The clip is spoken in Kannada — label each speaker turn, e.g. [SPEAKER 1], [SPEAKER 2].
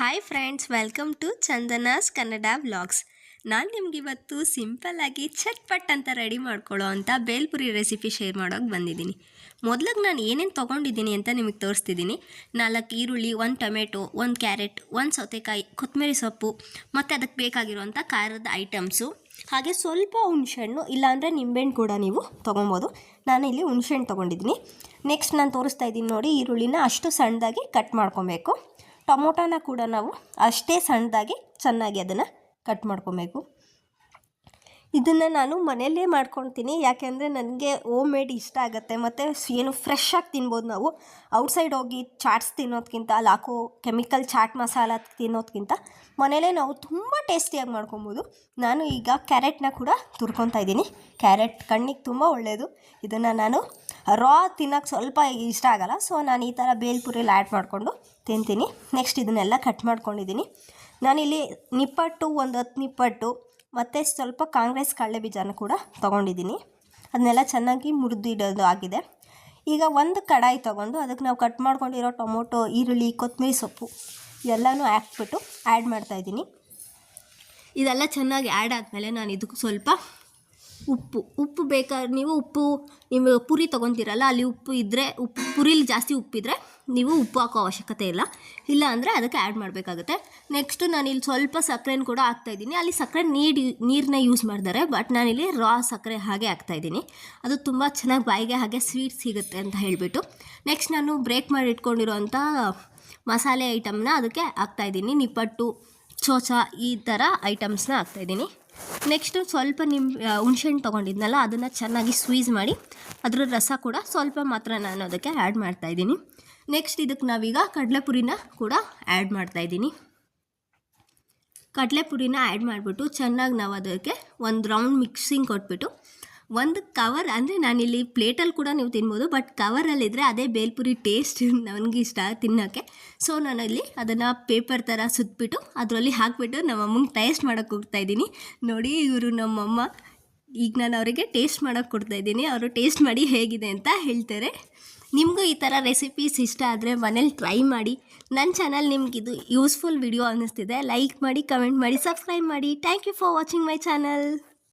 [SPEAKER 1] Hi friends, welcome to Chandana's Kannada vlogs. ನಾನು ನಿಮ್ಗೆ ಇವತ್ತು ಸಿಂಪಲ್ಲಾಗಿ ಚಟ್ಪಟ್ ಅಂತ ರೆಡಿ ಮಾಡ್ಕೊಳ್ಳೋ ಅಂಥ ಬೇಲ್ಪುರಿ ರೆಸಿಪಿ ಶೇರ್ ಮಾಡೋಕೆ ಬಂದಿದ್ದೀನಿ. ಮೊದಲಿಗೆ ನಾನು ಏನೇನು ತೊಗೊಂಡಿದ್ದೀನಿ ಅಂತ ನಿಮಗೆ ತೋರಿಸ್ತಿದ್ದೀನಿ. 4 ಈರುಳ್ಳಿ, 1 ಟೊಮೆಟೊ, 1 ಕ್ಯಾರೆಟ್, 1 ಸೌತೆಕಾಯಿ, ಕೊತ್ತಂಬರಿ ಸೊಪ್ಪು ಮತ್ತು ಅದಕ್ಕೆ ಬೇಕಾಗಿರುವಂಥ ಖಾರದ ಐಟಮ್ಸು, ಹಾಗೆ ಸ್ವಲ್ಪ ಹುಣಸೆಹಣ್ಣು, ಇಲ್ಲಾಂದರೆ ನಿಂಬೆಹಣ್ಣು ಕೂಡ ನೀವು ತೊಗೊಬೋದು. ನಾನು ಇಲ್ಲಿ ಹುಣಸೆಹಣ್ಣು ತೊಗೊಂಡಿದ್ದೀನಿ. ನೆಕ್ಸ್ಟ್ ನಾನು ತೋರಿಸ್ತಾ ಇದ್ದೀನಿ ನೋಡಿ, ಈರುಳ್ಳಿನ ಅಷ್ಟು ಸಣ್ಣದಾಗಿ ಕಟ್ ಮಾಡ್ಕೊಬೇಕು. ಟೊಮೊಟೊನ ಕೂಡ ನಾವು ಅಷ್ಟೇ ಸಣ್ಣದಾಗಿ ಚೆನ್ನಾಗಿ ಅದನ್ನು ಕಟ್ ಮಾಡ್ಕೊಬೇಕು. ಇದನ್ನು ನಾನು ಮನೆಯಲ್ಲೇ ಮಾಡ್ಕೊಳ್ತೀನಿ, ಯಾಕೆಂದರೆ ನನಗೆ ಹೋಮ್ ಮೇಡ್ ಇಷ್ಟ ಆಗುತ್ತೆ. ಮತ್ತು ಏನು ಫ್ರೆಶ್ ಆಗಿ ತಿನ್ಬೋದು. ನಾವು ಔಟ್ಸೈಡ್ ಹೋಗಿ ಚಾಟ್ಸ್ ತಿನ್ನೋದಕ್ಕಿಂತ, ಅಲ್ಲಿ ಹಾಕೋ ಕೆಮಿಕಲ್ ಚಾಟ್ ಮಸಾಲ ತಿನ್ನೋದಕ್ಕಿಂತ ಮನೆಯಲ್ಲೇ ನಾವು ತುಂಬ ಟೇಸ್ಟಿಯಾಗಿ ಮಾಡ್ಕೊಬೋದು. ನಾನು ಈಗ ಕ್ಯಾರೆಟ್ನ ಕೂಡ ತುರ್ಕೊತಾ ಇದ್ದೀನಿ. ಕ್ಯಾರೆಟ್ ಕಣ್ಣಿಗೆ ತುಂಬ ಒಳ್ಳೆಯದು. ಇದನ್ನು ನಾನು ರಾ ತಿನ್ನೋಕ್ಕೆ ಸ್ವಲ್ಪ ಇಷ್ಟ ಆಗೋಲ್ಲ, ಸೊ ನಾನು ಈ ಥರ ಬೇಲ್ಪುರಿಯಲ್ಲಿ ಆ್ಯಡ್ ಮಾಡಿಕೊಂಡು ತಿಂತೀನಿ. ನೆಕ್ಸ್ಟ್ ಇದನ್ನೆಲ್ಲ ಕಟ್ ಮಾಡ್ಕೊಂಡಿದ್ದೀನಿ. ನಾನಿಲ್ಲಿ ನಿಪ್ಪಟ್ಟು, ಒಂದು 10 ನಿಪ್ಪಟ್ಟು ಮತ್ತು ಸ್ವಲ್ಪ ಕಾಂಗ್ರೆಸ್ ಕಡಲೆ ಬೀಜನ ಕೂಡ ತೊಗೊಂಡಿದ್ದೀನಿ. ಅದನ್ನೆಲ್ಲ ಚೆನ್ನಾಗಿ ಮುರಿದಿಡೋದು ಆಗಿದೆ. ಈಗ ಒಂದು ಕಡಾಯಿ ತೊಗೊಂಡು ಅದಕ್ಕೆ ನಾವು ಕಟ್ ಮಾಡ್ಕೊಂಡಿರೋ ಟೊಮೊಟೊ, ಈರುಳ್ಳಿ, ಕೊತ್ತಂಬರಿ ಸೊಪ್ಪು ಎಲ್ಲನೂ ಹಾಕ್ಬಿಟ್ಟು ಆ್ಯಡ್ ಮಾಡ್ತಾಯಿದ್ದೀನಿ. ಇದೆಲ್ಲ ಚೆನ್ನಾಗಿ ಆ್ಯಡ್ ಆದಮೇಲೆ ನಾನು ಇದಕ್ಕೆ ಸ್ವಲ್ಪ ಉಪ್ಪು ಬೇಕಾದ್ರೆ ನೀವು ನೀವು ಪುರಿ ತೊಗೊತೀರಲ್ಲ, ಅಲ್ಲಿ ಉಪ್ಪು ಇದ್ದರೆ, ಪುರಿಲಿ ಜಾಸ್ತಿ ಉಪ್ಪಿದ್ರೆ ನೀವು ಉಪ್ಪು ಹಾಕೋ ಅವಶ್ಯಕತೆ ಇಲ್ಲ ಅಂದರೆ ಅದಕ್ಕೆ ಆ್ಯಡ್ ಮಾಡಬೇಕಾಗುತ್ತೆ. ನೆಕ್ಸ್ಟು ನಾನಿಲ್ಲಿ ಸ್ವಲ್ಪ ಸಕ್ಕರೆನ ಕೂಡ ಹಾಕ್ತಾಯಿದ್ದೀನಿ. ಅಲ್ಲಿ ಸಕ್ಕರೆ ನೀರನ್ನ ಯೂಸ್ ಮಾಡ್ತಾರೆ, ಬಟ್ ನಾನಿಲ್ಲಿ ರಾ ಸಕ್ಕರೆ ಹಾಗೆ ಹಾಕ್ತಾಯಿದ್ದೀನಿ. ಅದು ತುಂಬ ಚೆನ್ನಾಗಿ ಬಾಯಿಗೆ ಹಾಗೆ ಸ್ವೀಟ್ ಸಿಗುತ್ತೆ ಅಂತ ಹೇಳಿಬಿಟ್ಟು. ನೆಕ್ಸ್ಟ್ ನಾನು ಬ್ರೇಕ್ ಮಾಡಿ ಇಟ್ಕೊಂಡಿರೋಂಥ ಮಸಾಲೆ ಐಟಮ್ನ ಅದಕ್ಕೆ ಹಾಕ್ತಾಯಿದ್ದೀನಿ. ನಿಪ್ಪಟ್ಟು, ಚೋಚ, ಈ ಥರ ಐಟಮ್ಸ್ನ ಹಾಕ್ತಾಯಿದ್ದೀನಿ. ನೆಕ್ಸ್ಟು ಸ್ವಲ್ಪ ಹುಣಸೆಹಣ್ಣು ತೊಗೊಂಡಿದ್ನಲ್ಲ, ಅದನ್ನು ಚೆನ್ನಾಗಿ ಸ್ವೀಸ್ ಮಾಡಿ ಅದರ ರಸ ಕೂಡ ಸ್ವಲ್ಪ ಮಾತ್ರ ನಾನು ಅದಕ್ಕೆ ಆ್ಯಡ್ ಮಾಡ್ತಾಯಿದ್ದೀನಿ. ನೆಕ್ಸ್ಟ್ ಇದಕ್ಕೆ ನಾವೀಗ ಕಡಲೆಪುರಿನ ಕೂಡ ಆ್ಯಡ್ ಮಾಡ್ತಾಯಿದ್ದೀನಿ. ಕಡಲೆಪುರಿನ ಆ್ಯಡ್ ಮಾಡಿಬಿಟ್ಟು ಚೆನ್ನಾಗಿ ನಾವು ಅದಕ್ಕೆ ಒಂದು ರೌಂಡ್ ಮಿಕ್ಸಿಂಗ್ ಕೊಟ್ಬಿಟ್ಟು, ಒಂದು ಕವರ್, ಅಂದರೆ ನಾನಿಲ್ಲಿ ಪ್ಲೇಟಲ್ಲಿ ಕೂಡ ನೀವು ತಿನ್ಬೋದು, ಬಟ್ ಕವರಲ್ಲಿದ್ದರೆ ಅದೇ ಬೇಲ್ಪುರಿ ಟೇಸ್ಟ್ ನನಗೆ ಇಷ್ಟ ತಿನ್ನೋಕ್ಕೆ. ಸೊ ನಾನಲ್ಲಿ ಅದನ್ನು ಪೇಪರ್ ಥರ ಸುತ್ತಬಿಟ್ಟು ಅದರಲ್ಲಿ ಹಾಕಿಬಿಟ್ಟು ನಮ್ಮಮ್ಮಂಗೆ ಟೇಸ್ಟ್ ಮಾಡೋಕ್ಕೆ ಕೊಡ್ತಾಯಿದ್ದೀನಿ. ನೋಡಿ, ಇವರು ನಮ್ಮಮ್ಮ. ಈಗ ನಾನು ಅವರಿಗೆ ಟೇಸ್ಟ್ ಮಾಡೋಕ್ಕೆ ಕೊಡ್ತಾಯಿದ್ದೀನಿ. ಅವರು ಟೇಸ್ಟ್ ಮಾಡಿ ಹೇಗಿದೆ ಅಂತ ಹೇಳ್ತಾರೆ. ನಿಮಗೂ ಈ ಥರ ರೆಸಿಪೀಸ್ ಇಷ್ಟ ಆದರೆ ಮನೇಲಿ ಟ್ರೈ ಮಾಡಿ. ನನ್ನ ಚಾನಲ್ ನಿಮಗಿದು ಯೂಸ್ಫುಲ್ ವಿಡಿಯೋ ಅನ್ನಿಸ್ತಿದೆ, ಲೈಕ್ ಮಾಡಿ, ಕಮೆಂಟ್ ಮಾಡಿ, ಸಬ್ಸ್ಕ್ರೈಬ್ ಮಾಡಿ. Thank you for watching my channel.